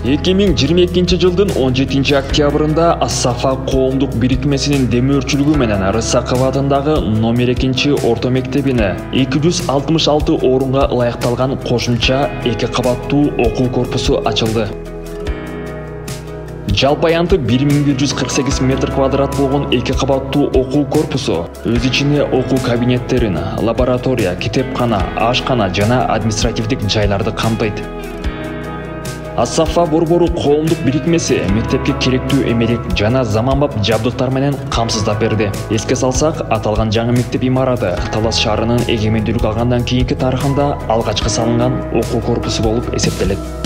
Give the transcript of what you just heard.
2022 жылдын 17 октябрында Ас-Сафа коомдук бирикмесинин демөөрчүлүгү менен Рысаков атындагы номер 2 орто мектебине 266 орунга ылайыкталган кошумча 2 кабаттуу окуу корпусу ачылды. Жалпы аянты 1148 метр квадрат болгон 2 кабаттуу окуу корпусу өз ичине окуу кабинеттерин, лаборатория, китепкана, ашкана жана административдик жайларды камтыйт. Ас-Сафа борбору коомдук бирикмеси мектепке керектүү эмелек жана заманбап жабдыктар менен камсыздап берди. Эске салсак, аталган жаңы мектеп имараты Талас шаарынын эгемендүүлүк алгандан кийинки тарыхында алгачкы салынган окуу корпусу болуп эсептелет.